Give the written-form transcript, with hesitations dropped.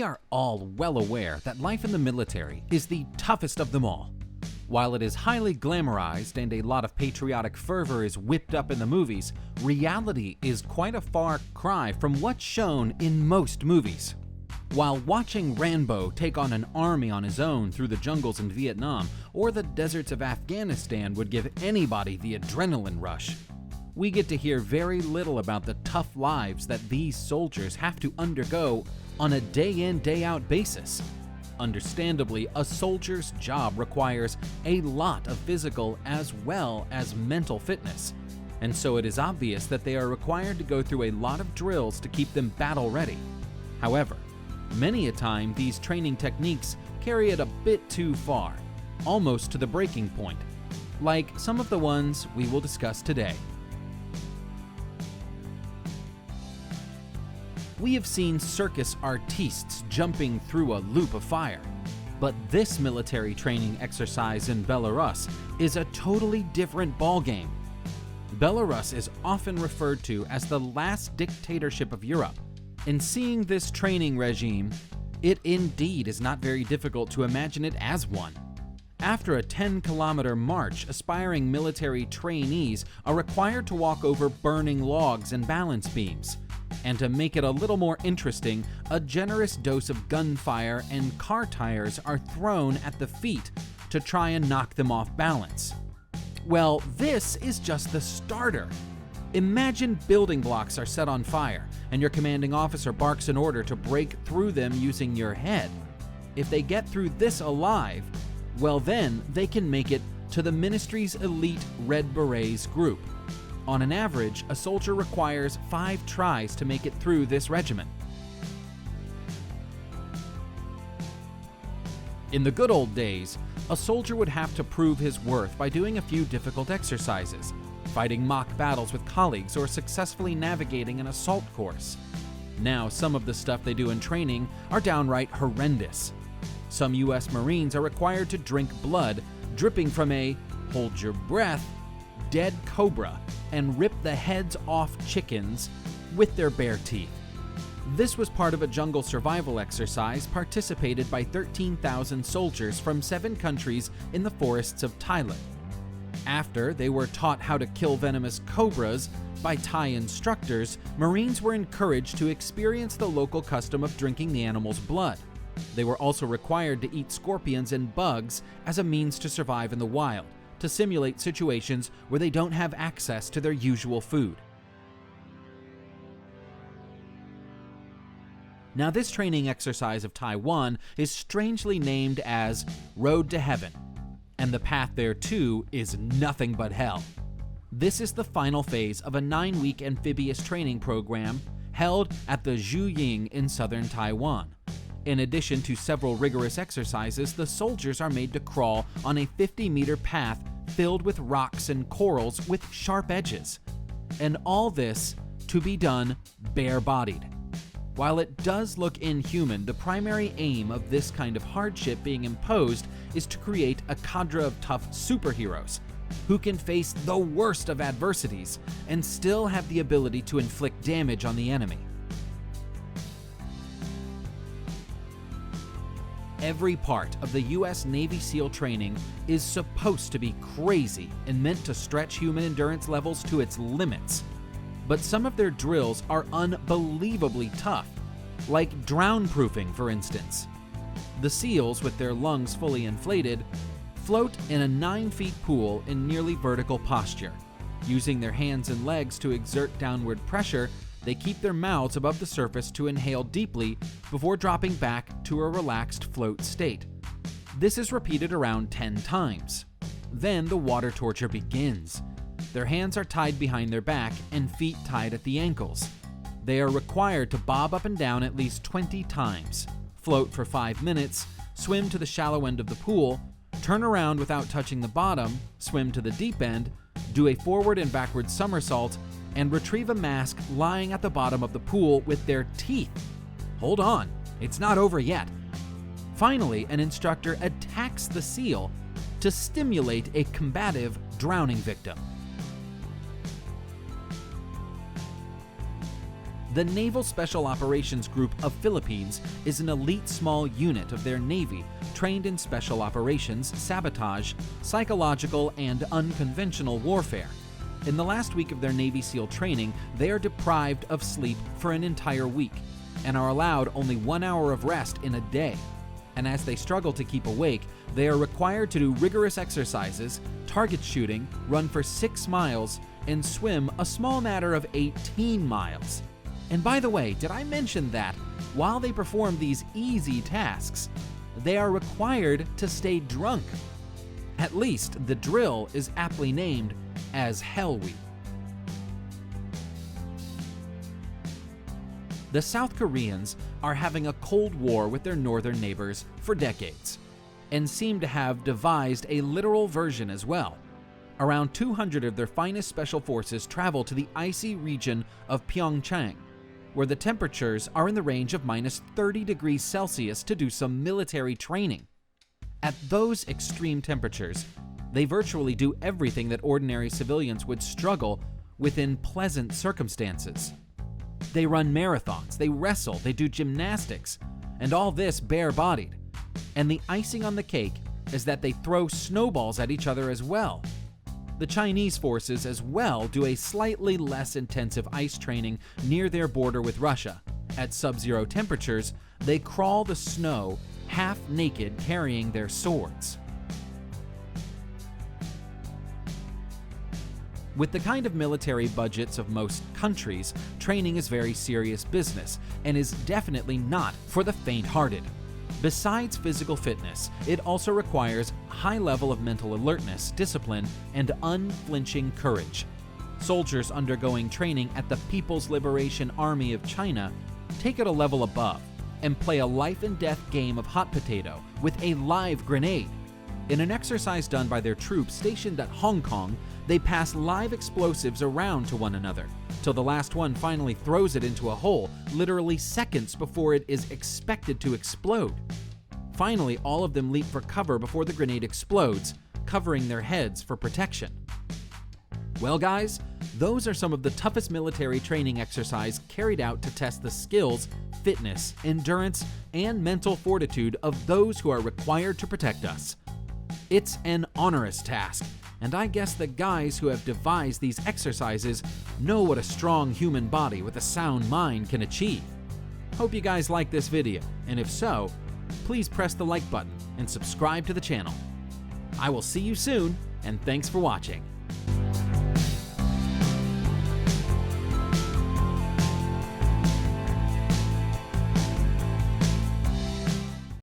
We are all well aware that life in the military is the toughest of them all. While it is highly glamorized and a lot of patriotic fervor is whipped up in the movies, reality is quite a far cry from what's shown in most movies. While watching Rambo take on an army on his own through the jungles in Vietnam or the deserts of Afghanistan would give anybody the adrenaline rush, we get to hear very little about the tough lives that these soldiers have to undergo on a day-in, day-out basis. Understandably, a soldier's job requires a lot of physical as well as mental fitness, and so it is obvious that they are required to go through a lot of drills to keep them battle-ready. However, many a time these training techniques carry it a bit too far, almost to the breaking point, like some of the ones we will discuss today. We have seen circus artistes jumping through a loop of fire, but this military training exercise in Belarus is a totally different ballgame. Belarus is often referred to as the last dictatorship of Europe. In seeing this training regime, it indeed is not very difficult to imagine it as one. After a 10-kilometer march, aspiring military trainees are required to walk over burning logs and balance beams. And to make it a little more interesting, a generous dose of gunfire and car tires are thrown at the feet to try and knock them off balance. Well, this is just the starter. Imagine building blocks are set on fire, and your commanding officer barks an order to break through them using your head. If they get through this alive, well then they can make it to the ministry's elite Red Berets group. On an average, a soldier requires 5 tries to make it through this regimen. In the good old days, a soldier would have to prove his worth by doing a few difficult exercises, fighting mock battles with colleagues, or successfully navigating an assault course. Now, some of the stuff they do in training are downright horrendous. Some U.S. Marines are required to drink blood dripping from a, hold your breath, dead cobra, and rip the heads off chickens with their bare teeth. This was part of a jungle survival exercise participated by 13,000 soldiers from 7 countries in the forests of Thailand. After they were taught how to kill venomous cobras by Thai instructors, Marines were encouraged to experience the local custom of drinking the animal's blood. They were also required to eat scorpions and bugs as a means to survive in the wild, to simulate situations where they don't have access to their usual food. Now, this training exercise of Taiwan is strangely named as Road to Heaven, and the path thereto is nothing but hell. This is the final phase of a 9-week amphibious training program held at the Zhuying in southern Taiwan. In addition to several rigorous exercises, the soldiers are made to crawl on a 50-meter path filled with rocks and corals with sharp edges. And all this to be done bare-bodied. While it does look inhuman, the primary aim of this kind of hardship being imposed is to create a cadre of tough superheroes who can face the worst of adversities and still have the ability to inflict damage on the enemy. Every part of the U.S. Navy SEAL training is supposed to be crazy and meant to stretch human endurance levels to its limits. But some of their drills are unbelievably tough, like drown-proofing, for instance. The SEALs, with their lungs fully inflated, float in a 9-foot pool in nearly vertical posture. Using their hands and legs to exert downward pressure, they keep their mouths above the surface to inhale deeply before dropping back to a relaxed float state. This is repeated around 10 times. Then the water torture begins. Their hands are tied behind their back and feet tied at the ankles. They are required to bob up and down at least 20 times, float for 5 minutes, swim to the shallow end of the pool, turn around without touching the bottom, swim to the deep end, do a forward and backward somersault, and retrieve a mask lying at the bottom of the pool with their teeth. Hold on, it's not over yet. Finally, an instructor attacks the SEAL to stimulate a combative drowning victim. The Naval Special Operations Group of Philippines is an elite small unit of their Navy trained in special operations, sabotage, psychological, and unconventional warfare. In the last week of their Navy SEAL training, they are deprived of sleep for an entire week and are allowed only 1 hour of rest in a day. And as they struggle to keep awake, they are required to do rigorous exercises, target shooting, run for 6 miles, and swim a small matter of 18 miles. And by the way, did I mention that while they perform these easy tasks, they are required to stay drunk? At least the drill is aptly named as Hell Week. The South Koreans are having a cold war with their northern neighbors for decades, and seem to have devised a literal version as well. Around 200 of their finest special forces travel to the icy region of Pyeongchang, where the temperatures are in the range of minus 30 degrees Celsius to do some military training. At those extreme temperatures, they virtually do everything that ordinary civilians would struggle with in pleasant circumstances. They run marathons, they wrestle, they do gymnastics, and all this bare-bodied. And the icing on the cake is that they throw snowballs at each other as well. The Chinese forces as well do a slightly less intensive ice training near their border with Russia. At sub-zero temperatures, they crawl the snow half naked carrying their swords. With the kind of military budgets of most countries, training is very serious business and is definitely not for the faint-hearted. Besides physical fitness, it also requires a high level of mental alertness, discipline, and unflinching courage. Soldiers undergoing training at the People's Liberation Army of China take it a level above and play a life-and-death game of hot potato with a live grenade. In an exercise done by their troops stationed at Hong Kong, they pass live explosives around to one another, till the last one finally throws it into a hole, literally seconds before it is expected to explode. Finally, all of them leap for cover before the grenade explodes, covering their heads for protection. Well guys, those are some of the toughest military training exercise carried out to test the skills, fitness, endurance, and mental fortitude of those who are required to protect us. It's an onerous task, and I guess the guys who have devised these exercises know what a strong human body with a sound mind can achieve. Hope you guys like this video, and if so, please press the like button and subscribe to the channel. I will see you soon, and thanks for watching.